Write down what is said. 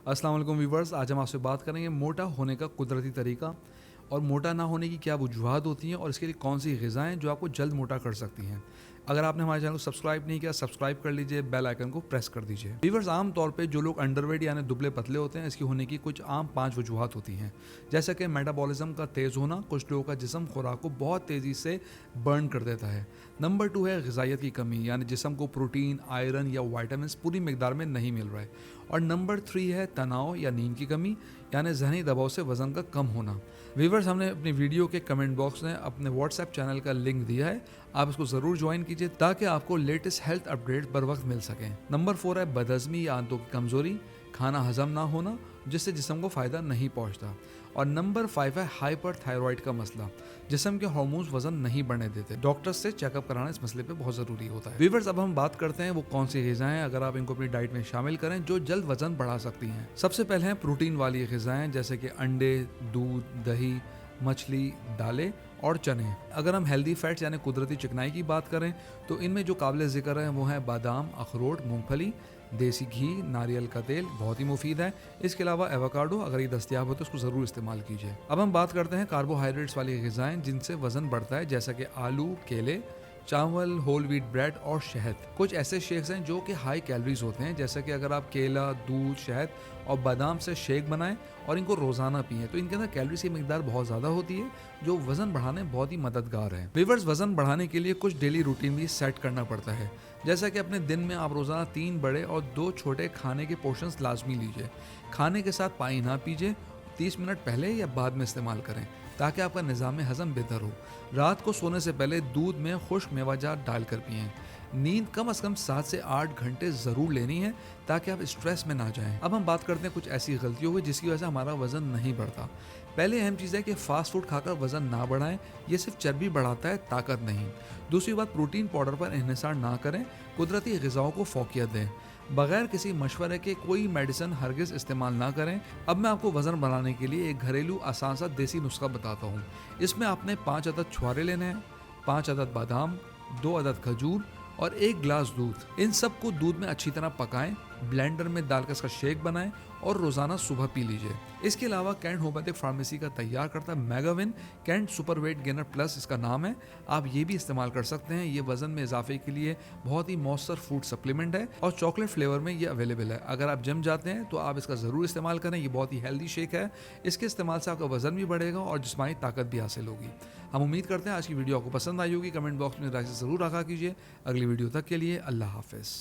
अस्सलाम वालेकुम व्यूवर्स, आज हम आपसे बात करेंगे मोटा होने का कुदरती तरीका और मोटा ना होने की क्या वजूहत होती हैं और इसके लिए कौन सी ग़िज़ाएँ जो आपको जल्द मोटा कर सकती हैं। अगर आपने हमारे चैनल को सब्सक्राइब नहीं किया, सब्सक्राइब कर लीजिए, बेल आइकन को प्रेस कर दीजिए। व्यूवर्स, आम तौर पे जो लोग अंडरवेट यानी दुबले पतले होते हैं, इसकी होने की कुछ आम 5 वजूहत होती हैं। जैसे कि मेटाबॉलिज्म का तेज़ होना, कुछ लोगों का जिस्म खुराक को बहुत तेज़ी से बर्न कर देता है। नंबर 2 है ग़िज़ाइयत की कमी, यानी जिस्म को प्रोटीन, आयरन या विटामिन्स पूरी मिकदार में नहीं मिल रहा है। और नंबर 3 है तनाव या नींद की कमी, यानी ज़हनी दबाव से वज़न का कम होना। व्यूवर्स, हमने अपनी वीडियो के कमेंट बॉक्स में अपने व्हाट्सएप चैनल का लिंक दिया है, आप इसको ज़रूर ज्वाइन कीजिए ताकि आपको लेटेस्ट हेल्थ अपडेट बर वक्त मिल सकें। नंबर 4 है बदहज़मी या आंतों की कमज़ोरी, खाना हजम ना होना जिससे जिस्म को फ़ायदा नहीं पहुंचता। और नंबर 5 है हाइपरथायरॉयड का मसला, जिस्म के हार्मोन्स वजन नहीं बढ़ने देते। डॉक्टर्स से चेकअप कराना इस मसले पे बहुत ज़रूरी होता है। व्यूवर्स, अब हम बात करते हैं वो कौन सी ग़िज़ाएँ अगर आप इनको अपनी डाइट में शामिल करें जो जल्द वजन बढ़ा सकती हैं। सबसे पहले हैं प्रोटीन वाली ग़िज़ाएँ, जैसे कि अंडे, दूध, दही, मछली, दालें और चने। अगर हम हेल्दी फैट्स यानी कुदरती चिकनाई की बात करें तो इनमें जो काबिल ज़िक्र है वो हैं बादाम, अखरोट, मूंगफली, देसी घी, नारियल का तेल बहुत ही मुफीद है। इसके अलावा एवोकाडो अगर ये दस्तियाब हो तो उसको ज़रूर इस्तेमाल कीजिए। अब हम बात करते हैं कार्बोहाइड्रेट्स वाली ग़िज़ाएँ जिनसे वज़न बढ़ता है, जैसा कि आलू, केले, चावल, होल व्हीट ब्रेड और शहद। कुछ ऐसे शेक्स हैं जो कि हाई कैलोरीज होते हैं, जैसे कि अगर आप केला, दूध, शहद और बादाम से शेक बनाएं और इनको रोज़ाना पिएं तो इनके अंदर कैलोरीज की मिकदार बहुत ज़्यादा होती है जो वज़न बढ़ाने में बहुत ही मददगार है। व्यूअर्स, वज़न बढ़ाने के लिए कुछ डेली रूटीन भी सेट करना पड़ता है, जैसा कि अपने दिन में आप रोज़ाना 3 बड़े और 2 छोटे खाने के पोर्शंस लाजमी लीजिए। खाने के साथ पानी ना पीजिए, 30 मिनट पहले या बाद में इस्तेमाल करें ताकि आपका निज़ाम हज़म बेहतर हो। रात को सोने से पहले दूध में खुश्क मेवाजात डालकर पिएं। नींद कम से कम 7 से 8 घंटे ज़रूर लेनी है ताकि आप स्ट्रेस में ना जाएं। अब हम बात करते हैं कुछ ऐसी गलतियों की जिसकी वजह से हमारा वज़न नहीं बढ़ता। पहले अहम चीज़ है कि फ़ास्ट फूड खाकर वज़न ना बढ़ाएं, ये सिर्फ चर्बी बढ़ाता है, ताकत नहीं। दूसरी बात, प्रोटीन पाउडर पर इन्हिसार ना करें, कुदरती ग़िज़ाओं को फ़ौक़ियत दें। बगैर किसी मशवरे के कोई मेडिसिन हरगिज़ इस्तेमाल ना करें। अब मैं आपको वज़न बढ़ाने के लिए एक घरेलू आसान सा देसी नुस्खा बताता हूँ। इसमें आपने 5 अदद छुहारे लेने हैं, 5 अदद बादाम, 2 अदद खजूर और 1 गिलास दूध। इन सब को दूध में अच्छी तरह पकाएं, ब्लेंडर में डालकर इसका शेक बनाएं और रोज़ाना सुबह पी लीजिए। इसके अलावा कैंट होम्योपैथिक फार्मेसी का तैयार करता मेगाविन कैंट सुपर वेट गेनर प्लस इसका नाम है, आप ये भी इस्तेमाल कर सकते हैं। ये वज़न में इजाफे के लिए बहुत ही मौसर फूड सप्लीमेंट है और चॉकलेट फ्लेवर में ये अवेलेबल है। अगर आप जिम जाते हैं तो आप इसका ज़रूर इस्तेमाल करें, ये बहुत ही हेल्दी शेक है। इसके इस्तेमाल से आपका वज़न भी बढ़ेगा और जिस्मानी ताकत भी हासिल होगी। हम उम्मीद करते हैं आज की वीडियो आपको पसंद आई होगी। कमेंट बॉक्स में राय ज़रूर रखा कीजिए। अगली वीडियो तक के लिए अल्लाह हाफ़िज़।